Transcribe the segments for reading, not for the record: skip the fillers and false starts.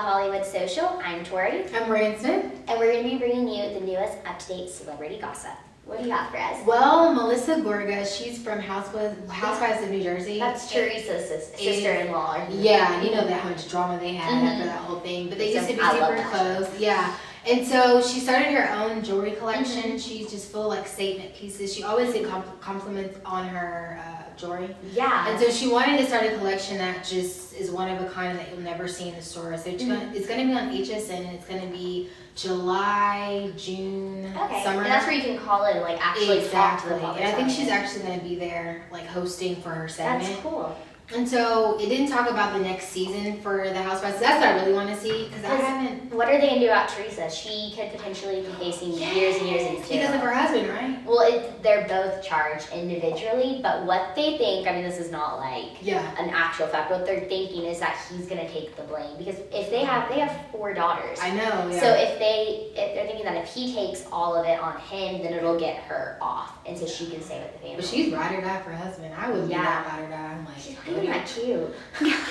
Hollywood Social. I'm Tori. I'm Ryan Smith. And we're going to be bringing you the newest up-to-date celebrity gossip. What do you have for us? Well, Melissa Gorga, she's from Housewives of New Jersey. That's Teresa's sister-in-law. Yeah, you know that how much drama they had after that whole thing. But they used to be super close. Yeah. And so she started her own jewelry collection. She's just full like statement pieces. She always did compliments on her jewelry. Yeah. And so she wanted to start a collection that just is one of a kind that you'll never see in the store. So it's going to be on HSN, and it's going to be July, June, summer. And that's where you can call in, like actually talk to the public. And I think she's actually going to be there, like hosting for her segment. That's cool. And so it didn't talk about the next season for the Housewives. That's what I really want to see because I haven't. What are they going to do about Teresa? She could potentially be facing years and years in jail. Because of her husband, right? Well, they're both charged individually, but what they think, I mean, this is not like an actual fact. What they're thinking is that he's going to take the blame because if they have 4 daughters. I know. Yeah. So if they're thinking that if he takes all of it on him, then it'll get her off, and so she can stay with the family. But she's ride or die for her husband. I wouldn't be that ride or die. I'm like, she's not even that cute.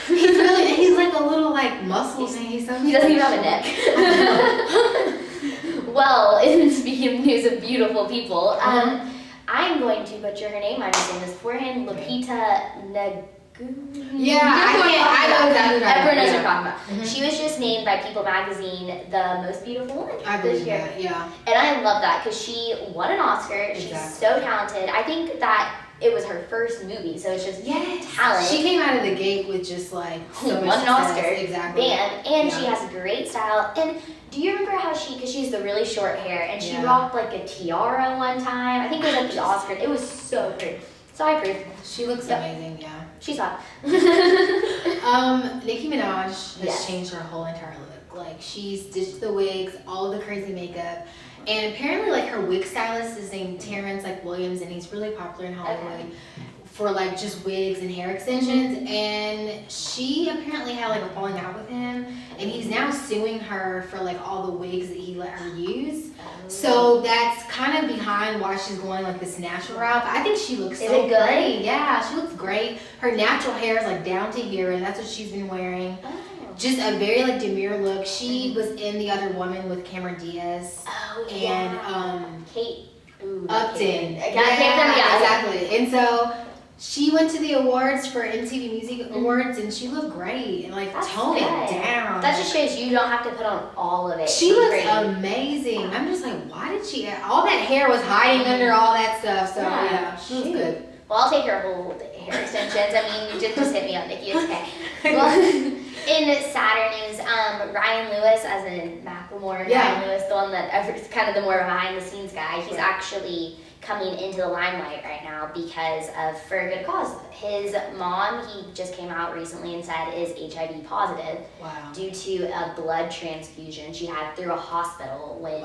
he's like a little like muscle man. He doesn't even have a neck. Well, speaking of news of beautiful people, I'm going to butcher her name. I'm saying this beforehand. Lupita Nyong'o. Yeah, I know exactly right. Everyone knows what I'm talking about. She was just named by People Magazine the most beautiful woman this year. Yeah. And I love that because she won an Oscar. She's so talented. I think that it was her first movie, so it's just talent. She came out of the gate with just like so much won an Oscar, exactly. And she has great style. And do you remember how because she has the really short hair, and she rocked like a tiara one time? I think it was at the Oscars. It was so pretty. So I approve. She looks amazing, yeah. She's hot. Nicki Minaj has changed her whole entire look. Like she's ditched the wigs, all of the crazy makeup. And apparently like her wig stylist is named Terrence Williams, and he's really popular in Hollywood for like just wigs and hair extensions. And she apparently had like a falling out with him, and he's now suing her for like all the wigs that he let her use. So that's kind of behind why she's going like this natural route. But I think she looks so great. Yeah, she looks great. Her natural hair is like down to here, and that's what she's been wearing. Just a very like demure look. She was in The Other Woman with Cameron Diaz and Kate Upton. Exactly. And so she went to the awards for MTV Music Awards, and she looked great and like toned it down. That just shows you don't have to put on all of it. She looks amazing. I'm just like, why did she? All that hair was hiding under all that stuff. So yeah, she looks good. Well, I'll take her whole hair extensions. I mean, you just hit me up, Nikki. It's okay. Well, in sadder news, Ryan Lewis, as in Macklemore, Ryan Lewis, the one that is kind of the more behind-the-scenes guy, he's actually coming into the limelight right now because of for a good cause. His mom, he just came out recently and said, is HIV positive due to a blood transfusion she had through a hospital when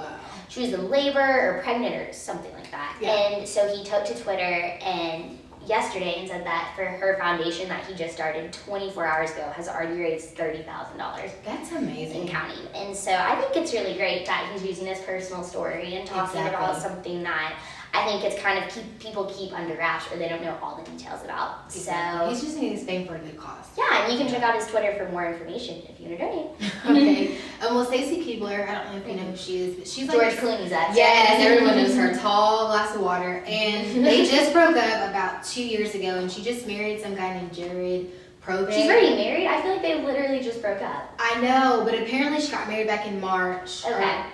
she was in labor or pregnant or something like that. And so he took to Twitter and yesterday and said that for her foundation that he just started 24 hours ago has already raised $30,000. That's amazing. And counting. And so I think it's really great that he's using his personal story and talking about something that I think it's kind of people keep under wraps or they don't know all the details about. Exactly. So he's using his fame for a good cause. Yeah, and you can check out his Twitter for more information if you want to donate. Okay. Well, Stacy Keibler, I don't know if you know who she is, but she's like George Clooney's ex. Yes, everyone knows her. Tall glass of water, and they just broke up about 2 years ago, and she just married some guy named Jared Probate. She's already married? I feel like they literally just broke up. I know, but apparently she got married back in March. Okay.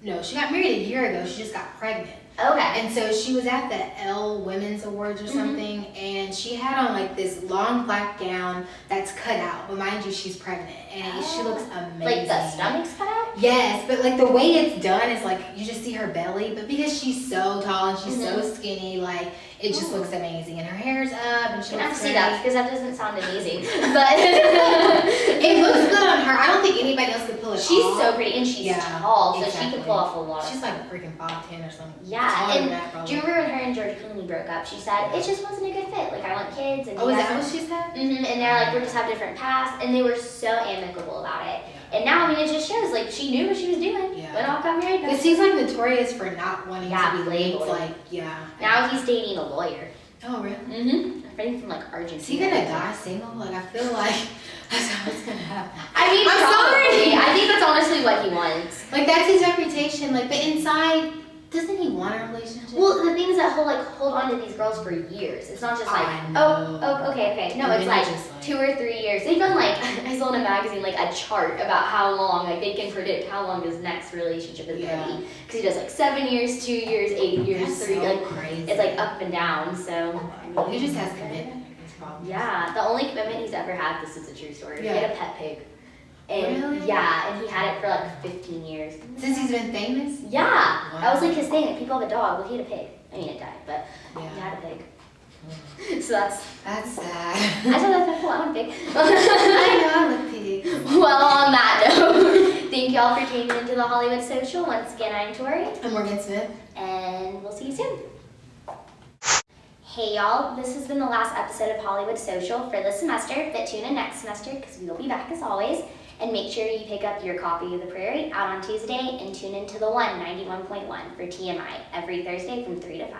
No, she got married a year ago. She just got pregnant. Okay. And so she was at the Elle Women's Awards or something, and she had on like this long black gown that's cut out. But mind you, she's pregnant, and she looks amazing. Like the stomach's cut out? Yes, but like the way it's done is like you just see her belly, but because she's so tall and she's so skinny, like it just looks amazing. And her hair's up, and she looks great. I have to see that because that doesn't sound amazing, but it looks good on her. I don't think anybody else could pull it off. She's so pretty, and she's tall, so she could pull off a lot. She's like freaking 5'10" or something. Yeah, and do you remember when her and George Clooney broke up? She said it just wasn't a good fit. Like I want kids, and is that what she said? And they're like, we just have different paths, and they were so amicable about it. And now, I mean, it just shows like she knew what she was doing. When all got married. But he's like notorious for not wanting to be labeled. Like, Now he's dating a lawyer. Oh, really? Mm-hmm. friend from like Argentina. Is he gonna die single? Like, I feel like that's what's gonna happen. I mean, I'm probably. sorry. I think that's honestly what he wants. Like, that's his reputation. Like, but inside, doesn't he want a relationship? Well, the thing is that he'll like hold on to these girls for years. It's not just like, I know. okay. No, And it's then like you're just like- 2 or 3 years. They even like, I saw in a magazine like a chart about how long, like they can predict how long his next relationship is gonna be. Because he does like 7 years, 2 years, 8 years, That's 3, so like crazy. it's like up and down. So Well, he just has commitment. That's the problem. yeah, the only commitment he's ever had, this is a true story. Yeah. He had a pet pig. And Really? yeah, and he had it for like 15 years. Since he's been famous? Yeah, Wow. that was like his thing. Like, people have a dog. Well, he had a pig. I mean, it died, but he Yeah. had a pig. So that's. That's sad. I thought that's cool. I want a pig. I know, I love pigs. Well, on that note, thank y'all for tuning into the Hollywood Social. Once again, I'm Tori, I'm Morgan Smith. and we'll see you soon. Hey y'all, this has been the last episode of Hollywood Social for this semester, but tune in next semester because we will be back as always. And make sure you pick up your copy of The Prairie out on Tuesday and tune into the 91.1 for TMI every Thursday from 3 to 5.